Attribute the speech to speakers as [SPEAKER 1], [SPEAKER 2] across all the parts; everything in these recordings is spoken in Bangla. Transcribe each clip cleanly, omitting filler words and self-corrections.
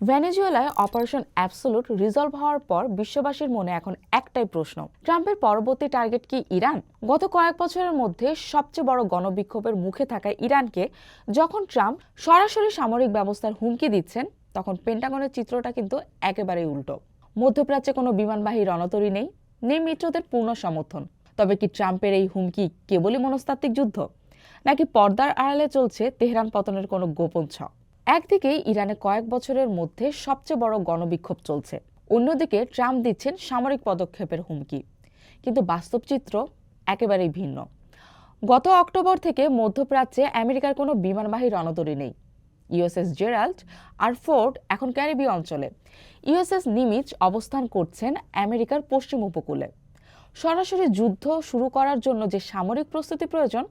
[SPEAKER 1] ভেনেজুয়েলায় অপারেশন অ্যাবসোলুট রিজলভ হওয়ার পর বিশ্ববাসীর মনে এখন একটাই প্রশ্ন, ট্রাম্পের পরবর্তী টার্গেট কি ইরান? গত কয়েক বছরের মধ্যে সবচেয়ে বড় গণবিক্ষোভের মুখে থাকা ইরানকে যখন ট্রাম্প সরাসরি সামরিক ব্যবস্থার হুমকি দিচ্ছেন, তখন পেন্টাগনের চিত্রটা কিন্তু একেবারেই উল্টো। মধ্যপ্রাচ্যে কোনো বিমানবাহী রণতরী নেই, মিত্রদের পূর্ণ সমর্থন। তবে কি ট্রাম্পের এই হুমকি কেবলই মনস্তাত্ত্বিক যুদ্ধ, নাকি পর্দার আড়ালে চলছে তেহরান পতনের কোনো গোপন ছক? একদিকে ইরানে কয়েক বছরের মধ্যে সবচেয়ে বড় গণবিক্ষোভ চলছে, অন্যদিকে ট্রাম্প দিচ্ছেন সামরিক পদক্ষেপের হুমকি। কিন্তু বাস্তব চিত্র একেবারেই ভিন্ন। গত অক্টোবর থেকে মধ্যপ্রাচ্যে আমেরিকার কোনো বিমানবাহী রণতরী নেই। ইউএসএস জেরাল্ড আর ফোর্ড এখন ক্যারিবীয় অঞ্চলে, ইউএসএস নিমিচ অবস্থান করছেন আমেরিকার পশ্চিম উপকূলে। সরাসরি যুদ্ধ শুরু করার জন্য যে সামরিক প্রস্তুতি প্রয়োজন,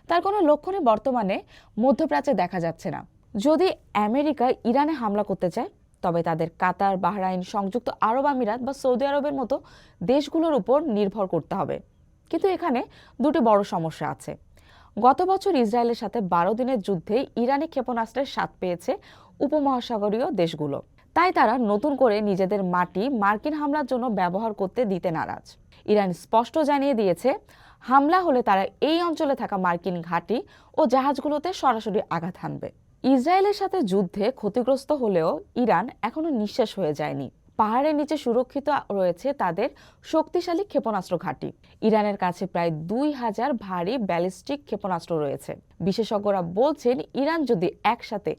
[SPEAKER 1] তার কোনো লক্ষণই বর্তমানে মধ্যপ্রাচ্যে দেখা যাচ্ছে না। যদি আমেরিকা ইরানে হামলা করতে চায়, তবে তাদের কাতার, বাহরাইন, সংযুক্ত আরব আমিরাত বা সৌদি আরবের মতো দেশগুলোর উপর নির্ভর করতে হবে। কিন্তু এখানে দুটি বড় সমস্যা আছে। গত বছর ইসরায়েলের সাথে 12 দিনের যুদ্ধে ইরানি ক্ষেপণাস্ত্রের স্বাদ পেয়েছে উপমহাসাগরীয় দেশগুলো। তাই তারা নতুন করে নিজেদের মাটি মার্কিন হামলার জন্য ব্যবহার করতে দিতে নারাজ। ইরান স্পষ্ট জানিয়ে দিয়েছে, হামলা হলে তারা এই অঞ্চলে থাকা মার্কিন ঘাঁটি ও জাহাজগুলোতে সরাসরি আঘাত হানবে। ইসরায়েলের সাথে যুদ্ধে ক্ষতিগ্রস্ত হলেও ইরান এখনো নিঃশেষ হয়ে যায়নি। পাহাড়ের নিচে সুরক্ষিত রয়েছে তাদের শক্তিশালী ক্ষেপণাস্ত্র ঘাঁটি। ইরানের কাছে প্রায় 2000 ভারী ব্যালিস্টিক ক্ষেপণাস্ত্র রয়েছে। বিশেষজ্ঞরা বলছেন, ইরান যদি একসাথে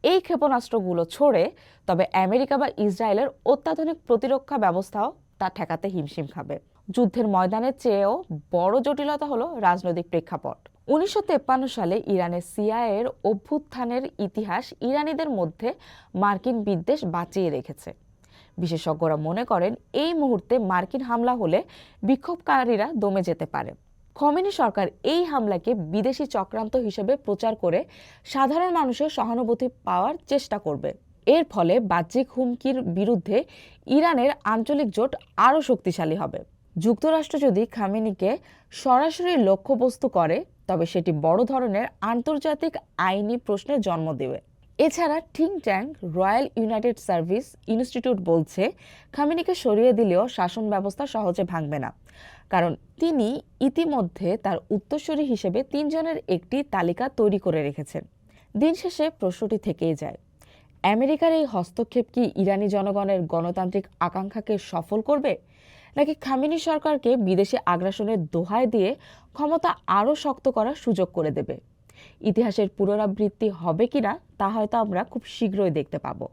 [SPEAKER 1] এই ক্ষেপণাস্ত্রগুলো ছোড়ে, তবে আমেরিকা বা ইসরায়েলের অত্যাধুনিক প্রতিরক্ষা ব্যবস্থাও তা ঠেকাতে হিমশিম খাবে। যুদ্ধের ময়দানের চেয়েও বড় জটিলতা হলো রাজনৈতিক প্রেক্ষাপট। 1953 সালে ইরানের সিআইএর অভ্যুত্থানের ইতিহাস ইরানিদের মধ্যে মার্কিন বিদ্বেষ বাঁচিয়ে রেখেছে। বিশেষজ্ঞরা মনে করেন, এই মুহূর্তে মার্কিন হামলা হলে বিক্ষোভকারীরা দমে যেতে পারে। খমেনি সরকার এই হামলাকে বিদেশি চক্রান্ত হিসেবে প্রচার করে সাধারণ মানুষের সহানুভূতি পাওয়ার চেষ্টা করবে। এর ফলে বাহ্যিক হুমকির বিরুদ্ধে ইরানের আঞ্চলিক জোট আরও শক্তিশালী হবে। যুক্তরাষ্ট্র যদি খামেনিকে সরাসরি লক্ষ্যবস্তু করে, তবে সেটি বড় ধরনের আন্তর্জাতিক আইনি প্রশ্নের জন্ম দেবে। এছাড়া think tank royal United service institute বলছে, খামেনিকে সরিয়ে দিলেও শাসন ব্যবস্থা সহজে ভাঙবে না, কারণ তিনি ইতিমধ্যে তার উত্তরসূরি হিসেবে 3 জনের একটি তালিকা তৈরি করে রেখেছেন। দিন শেষে প্রশ্নটি থেকেই যায়, আমেরিকার এই হস্তক্ষেপ কি ইরানি জনগণের গণতান্ত্রিক আকাঙ্ক্ষাকে সফল করবে, নাকি খামেনি সরকারকে বিদেশি আগ্রাসনের দোহাই দিয়ে ক্ষমতা আরও শক্ত করার সুযোগ করে দেবে? ইতিহাসের পুনরাবৃত্তি হবে কিনা তা হয়তো আমরা খুব শীঘ্রই দেখতে পাবো।